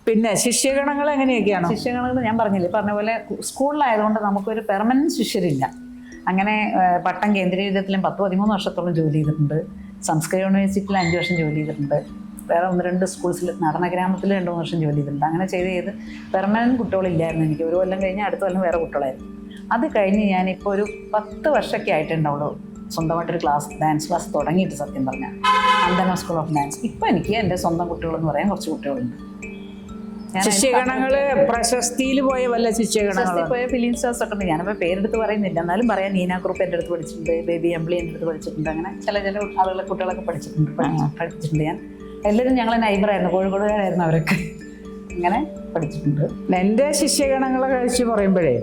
പിന്നെ ശിഷ്യഗണങ്ങൾ എങ്ങനെയൊക്കെയാണ്? ശിഷ്യഗണങ്ങൾ ഞാൻ പറഞ്ഞില്ലേ, പറഞ്ഞ പോലെ സ്കൂളിലായതുകൊണ്ട് നമുക്കൊരു പെർമനന്റ് ശിഷ്യരില്ല. അങ്ങനെ പട്ടം കേന്ദ്രീകൃതത്തിലും 10-13 വർഷത്തോളം ജോലി ചെയ്തിട്ടുണ്ട്. സംസ്കൃത യൂണിവേഴ്സിറ്റിയിൽ 5 വർഷം ജോലി ചെയ്തിട്ടുണ്ട്. വേറെ 1-2 സ്കൂൾസിൽ നടനഗ്രാമത്തിൽ 2-3 വർഷം ജോലി ചെയ്തിട്ടുണ്ട്. അങ്ങനെ ചെയ്ത് പെർമനന്റ് കുട്ടികളില്ലായിരുന്നു എനിക്ക്. ഒരു കൊല്ലം കഴിഞ്ഞ് അടുത്ത കൊല്ലം വേറെ കുട്ടികളായിരുന്നു. അത് കഴിഞ്ഞ് ഞാനിപ്പോൾ ഒരു 10 വർഷമൊക്കെ ആയിട്ടുണ്ടാവുള്ളൂ സ്വന്തമായിട്ടൊരു ഡാൻസ് ക്ലാസ് തുടങ്ങിയിട്ട്. സത്യം പറഞ്ഞാൽ നന്ദന സ്കൂൾ ഓഫ് ഡാൻസ്. ഇപ്പം എനിക്ക് എൻ്റെ സ്വന്തം കുട്ടികളെന്ന് പറയാൻ കുറച്ച് കുട്ടികളുണ്ട്. ശിഷ്യഗണങ്ങള് പ്രശസ്തിയിൽ പോയ വല്ല ശിഷ്യഗണങ്ങൾ പോയ ഫിലിം സ്റ്റാർസ് ഒക്കെ ഉണ്ട്. ഞാനിപ്പോൾ പേരെടുത്ത് പറയുന്നില്ല, എന്നാലും പറയാം. നീന കുറുപ്പ് എൻ്റെ അടുത്ത് പഠിച്ചിട്ടുണ്ട്, ബേബി അമ്പിളി എൻ്റെ അടുത്ത് പഠിച്ചിട്ടുണ്ട്. അങ്ങനെ ചില ആളുകളെ കുട്ടികളൊക്കെ പഠിച്ചിട്ടുണ്ട് ഞാൻ. എല്ലാവരും ഞങ്ങളെ നൈബറായിരുന്നു, കോഴിക്കോടുകാരായിരുന്നു അവരൊക്കെ. അങ്ങനെ പഠിച്ചിട്ടുണ്ട്. എൻ്റെ ശിഷ്യഗണങ്ങളെ കഴിച്ച് പറയുമ്പോഴേ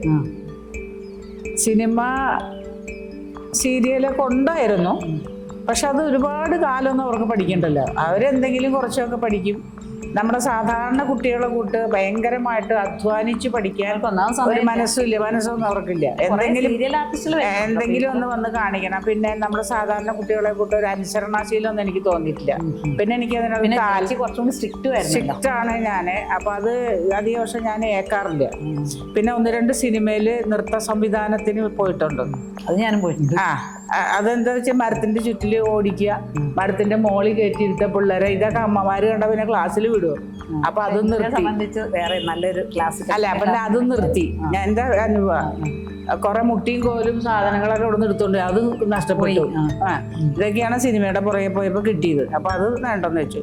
സിനിമ സീരിയലൊക്കെ ഉണ്ടായിരുന്നു. പക്ഷെ അത് ഒരുപാട് കാലമൊന്നും അവർക്ക് പഠിക്കണ്ടല്ലോ. അവരെന്തെങ്കിലും കുറച്ചൊക്കെ പഠിക്കും. നമ്മുടെ സാധാരണ കുട്ടികളെ കൂട്ട് ഭയങ്കരമായിട്ട് അധ്വാനിച്ച് പഠിക്കാൻ ഒരു മനസ്സൊന്നും അവർക്കില്ല. എന്തെങ്കിലും ഒന്ന് വന്ന് കാണിക്കണം. പിന്നെ നമ്മുടെ സാധാരണ കുട്ടികളെ കൂട്ട് ഒരു അനുസരണാശീലമൊന്നും എനിക്ക് തോന്നിയിട്ടില്ല. പിന്നെ എനിക്ക് അതിനകത്ത് കുറച്ചുകൂടി സ്ട്രിക്റ്റ് ആണ് ഞാൻ. അപ്പൊ അത് അധികം വർഷം ഞാൻ ഏക്കാറില്ല. പിന്നെ 1-2 സിനിമയിൽ നൃത്ത സംവിധാനത്തിന് പോയിട്ടുണ്ട്. അത് ഞാനും പോയിട്ടുണ്ട്. അതെന്താ വെച്ചാൽ മരത്തിന്റെ ചുറ്റില് ഓടിക്കുക, മരത്തിന്റെ മോളിൽ കയറ്റിയിരുത്ത പിള്ളേരെ, ഇതൊക്കെ അമ്മമാര് കണ്ട പിന്നെ ക്ലാസ്സിൽ വിടുവോ? അപ്പൊ അതും സംബന്ധിച്ച് വേറെ നല്ലൊരു ക്ലാസ് അല്ല. അപ്പൊ അതും നിർത്തി. ഞാൻ എന്റെ അനുഭവം കുറെ മുട്ടിയും കോലും സാധനങ്ങളൊക്കെ ഇവിടെ നിന്ന് എടുത്തോണ്ട് അത് നഷ്ടപ്പെട്ടു. ഇതൊക്കെയാണ് സിനിമയുടെ പുറകെ പോയപ്പോ കിട്ടിയത്. അപ്പൊ അത് വേണ്ടെന്ന് വെച്ചു.